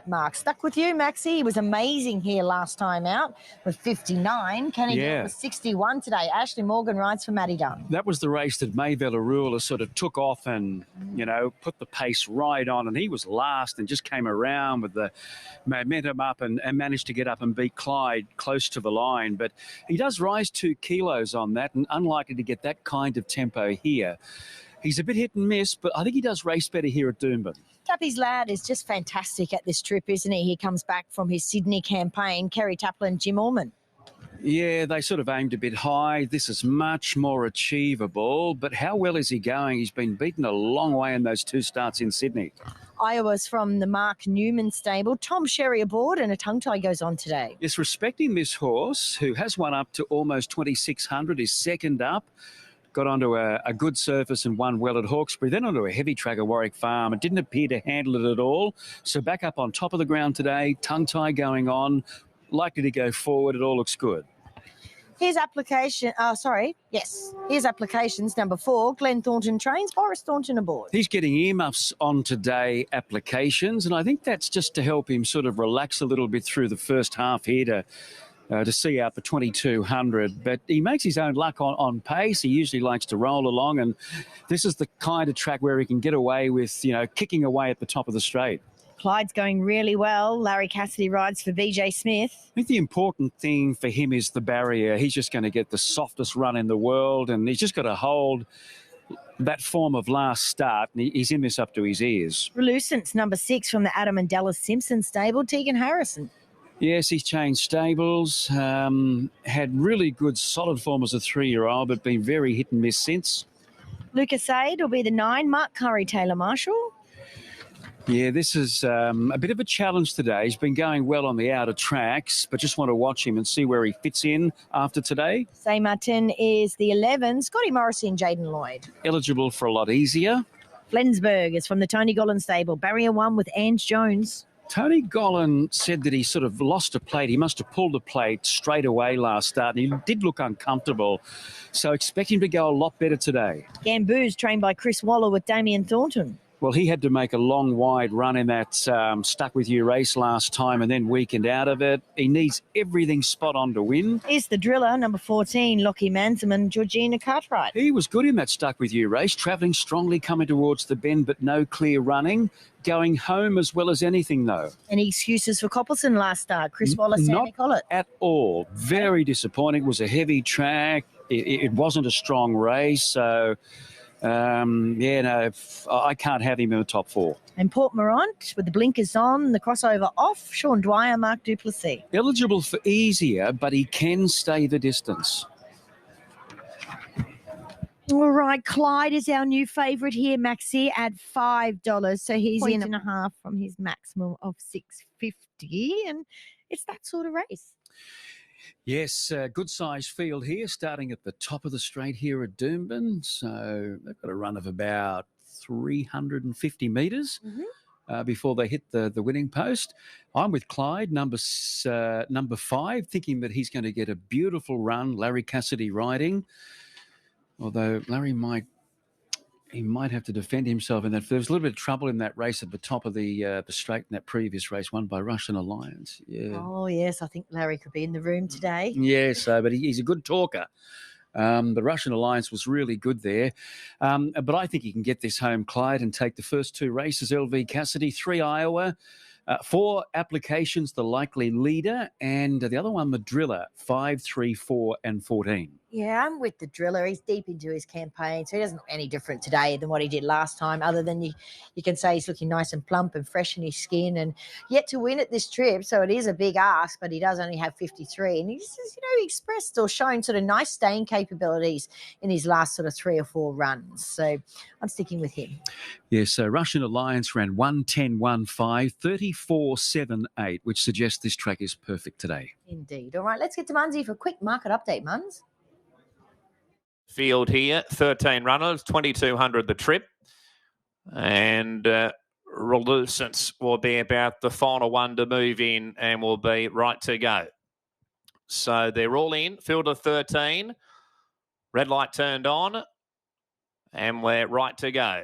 that mark. Stuck with you, Maxie. He was amazing here last time out with 59. Can he do it with 61 today? Ashley Morgan rides for Matty Dunn. That was the race that Mayville Arula sort of took off and, you know, put the pace right on, and he was last and just came around with the momentum up and managed to get up and beat Clyde close to the line. But he does rise 2 kilos on that, and unlikely to get that kind of tempo here. He's a bit hit and miss, but I think he does race better here at Doomben. Tappy's lad is just fantastic at this trip, isn't he? He comes back from his Sydney campaign. Kerry Taplin, Jim Orman. Yeah, they sort of aimed a bit high. This is much more achievable, but how well is he going? He's been beaten a long way in those 2 starts in Sydney. Iowa's from the Mark Newman stable. Tom Sherry aboard, and a tongue tie goes on today. Yes, respecting this horse, who has won up to almost 2,600, is second up. Got onto a good surface and won well at Hawkesbury, then onto a heavy track at Warwick Farm. It didn't appear to handle it at all. So back up on top of the ground today, tongue tie going on, likely to go forward. It all looks good. Here's application. Here's applications number 4. Glenn Thornton trains. Boris Thornton aboard. He's getting earmuffs on today applications, and I think that's just to help him sort of relax a little bit through the first half here to see out the 2,200. But he makes his own luck on pace. He usually likes to roll along, and this is the kind of track where he can get away with, you know, kicking away at the top of the straight. Clyde's going really well. Larry Cassidy rides for BJ Smith. I think the important thing for him is the barrier. He's just going to get the softest run in the world, and he's just got to hold that form of last start, and he's in this up to his ears. Relucence, number 6 from the Adam and Dallas Simpson stable. Tegan Harrison. Yes, he's changed stables, had really good solid form as a 3-year-old, but been very hit and miss since. Lucas Aid will be the 9. Mark Curry, Taylor Marshall. Yeah, this is a bit of a challenge today. He's been going well on the outer tracks, but just want to watch him and see where he fits in after today. Say Martin is the 11. Scotty Morrissey and Jaden Lloyd. Eligible for a lot easier. Flensburg is from the Tony Gollan stable. Barrier 1 with Ange Jones. Tony Gollan said that he sort of lost a plate. He must have pulled the plate straight away last start, and he did look uncomfortable. So expect him to go a lot better today. Gamboo's trained by Chris Waller with Damien Thornton. Well, he had to make a long, wide run in that Stuck With You race last time and then weakened out of it. He needs everything spot on to win. Here's the driller, number 14, Lockie Manselman, Georgina Cartwright. He was good in that Stuck With You race, travelling strongly, coming towards the bend, but no clear running. Going home as well as anything, though. Any excuses for Coppelson last start? Chris Waller, Sammy Collett? Not at all. Very disappointing. It was a heavy track. It wasn't a strong race, so... I can't have him in the top 4. And Port Morant with the blinkers on, the crossover off, Sean Dwyer, Mark Duplessis. Eligible for easier, but he can stay the distance. All right, Clyde is our new favourite here, Maxie, at $5. So he's in and a half from his maximum of $6.50, and it's that sort of race. Yes, good size field here, starting at the top of the straight here at Doomben. So they've got a run of about 350 metres before they hit the winning post. I'm with Clyde, number 5, thinking that he's going to get a beautiful run. Larry Cassidy riding, although Larry might have to defend himself in that. There was a little bit of trouble in that race at the top of the straight in that previous race, won by Russian Alliance. Yeah. Oh, yes, I think Larry could be in the room today. Yes, but he's a good talker. The Russian Alliance was really good there. But I think he can get this home, Clyde, and take the first 2 races. LV Cassidy, 3 Iowa, 4 applications, the likely leader, and the other one, the driller, 5, 3, 4, and 14. Yeah, I'm with the driller. He's deep into his campaign, so he doesn't look any different today than what he did last time, other than you can say he's looking nice and plump and fresh in his skin and yet to win at this trip. So it is a big ask, but he does only have 53. And he's, expressed or shown sort of nice staying capabilities in his last sort of 3 or 4 runs. So I'm sticking with him. Yes, so Russian Alliance ran 1:10.15, 34.78, which suggests this track is perfect today. Indeed. All right, let's get to Munsey for a quick market update, Muns. Field here, 13 runners, 2,200 the trip. And Relucence will be about the final one to move in and will be right to go. So they're all in, field of 13. Red light turned on and we're right to go.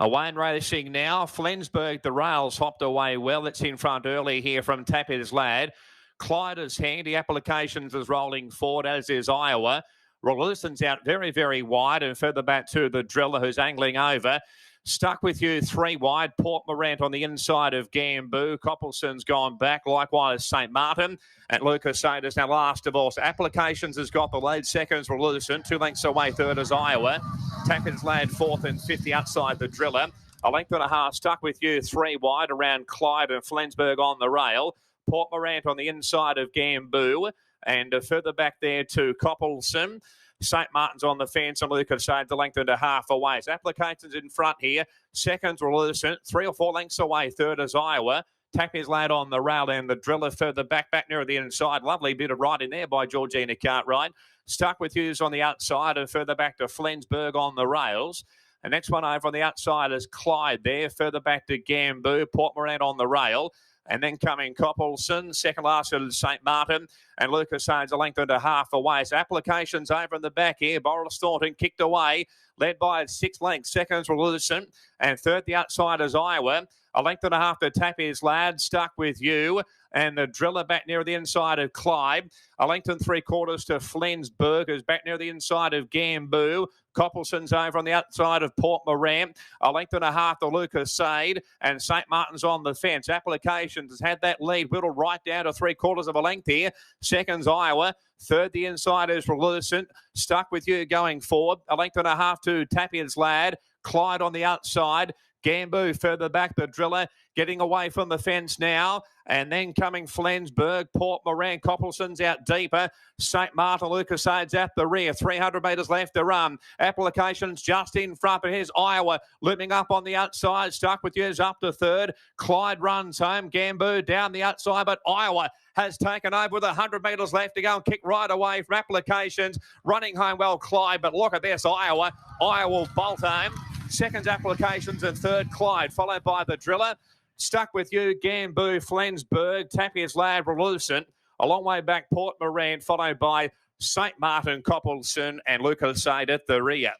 Away and racing now. Flensburg, the rails hopped away well. It's in front early here from Tapper's Lad. Clyde is handy. Applications is rolling forward, as is Iowa. Relucen's out very, very wide, and further back to the Driller, who's angling over. Stuck with you 3 wide. Port Morant on the inside of Gamboo. Coppelson's gone back. Likewise, St. Martin. And Lucas Saders now last of all. So Applications has got the lead. Seconds, Relucent. 2 lengths away. Third is Iowa. Tapper's Lad 4th and 50 outside the Driller. A length and a half stuck with you 3 wide around Clyde and Flensburg on the rail. Port Morant on the inside of Gamboo. And further back there to Coppelson. St. Martin's on the fence, and Lucas Sade, the length and a half away. So Applications in front here. Seconds, Relucent. 3 or 4 lengths away. Third is Iowa. Tapper's Lad on the rail, and the Driller further back near the inside. Lovely bit of riding there by Georgina Cartwright. Stuck with Hughes on the outside, and further back to Flensburg on the rails. The next one over on the outside is Clyde there. Further back to Gamboo. Port Morant on the rail. And then coming Coppelson, second last is St. Martin, and Lucas Sade's a length and a half away. So Applications over in the back here. Boris Thornton kicked away, led by 6 lengths. Seconds Relucent, and third the outside is Iowa. A length and a half to Tapper's Lad, stuck with you. And the Driller back near the inside of Clyde. A length and 3/4 to Flensburg, who's back near the inside of Gamboo. Coppelson's over on the outside of Port Morant. A length and a half to Lucas Sade. And St. Martin's on the fence. Applications has had that lead whittled right down to 3/4 of a length here. Seconds Iowa. Third the inside is Relucent. Stuck with you going forward. A length and a half to Tapper's Lad. Clyde on the outside. Gamboo further back, the Driller getting away from the fence now. And then coming Flensburg, Port Morant, Coppelson's out deeper. St. Martin, Lucas Sade's at the rear. 300 metres left to run. Applications just in front. But here's Iowa looming up on the outside. Stuck with yours up to third. Clyde runs home. Gamboo down the outside. But Iowa has taken over with 100 metres left to go and kick right away from Applications. Running home well, Clyde. But look at this, Iowa. Iowa will bolt home. Seconds Applications, and third Clyde, followed by the Driller. Stuck with you, Gamboo, Flensburg, Tapper's Lad, Relucent. A long way back, Port Morant, followed by St. Martin, Coppelson, and Lucas Sade at the rear.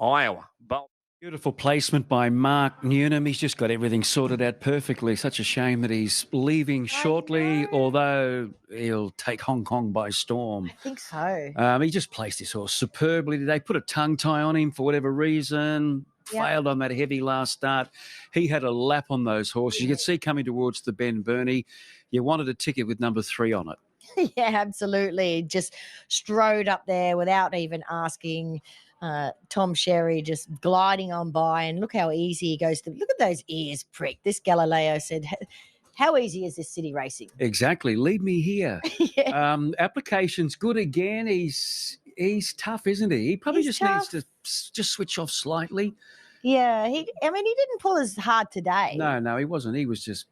Iowa. Beautiful placement by Mark Newnham. He's just got everything sorted out perfectly. Such a shame that he's leaving shortly, although he'll take Hong Kong by storm. I think so. He just placed his horse superbly today. Put a tongue tie on him for whatever reason. Failed on that heavy last start. He had a lap on those horses. You could see coming towards the bend, Bernie. You wanted a ticket with number 3 on it. Yeah, absolutely. Just strode up there without even asking. Tom Sherry just gliding on by, and look how easy he goes. Look at those ears prick. This Galileo said, how easy is this city racing? Exactly. Lead me here. Applications good again. He's tough, isn't he? He probably needs to just switch off slightly. Yeah, he didn't pull as hard today. No, he wasn't. He was just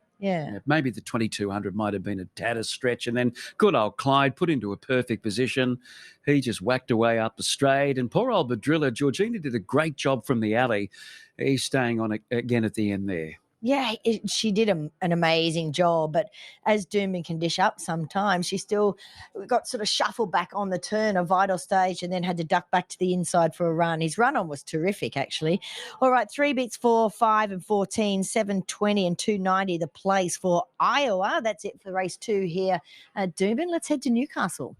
maybe the 2200 might have been a tad of stretch, and then good old Clyde put into a perfect position. He just whacked away up the straight, and poor old Driller, Georgina did a great job from the alley. He's staying on it again at the end there. Yeah, she did an amazing job, but as Doomben can dish up sometimes, she still got sort of shuffled back on the turn, a vital stage, and then had to duck back to the inside for a run. His run-on was terrific, actually. All right, 3 beats 4, 5 and 14, 720 and 290 the place for Iowa. That's it for race 2 here at Doomben. Let's head to Newcastle.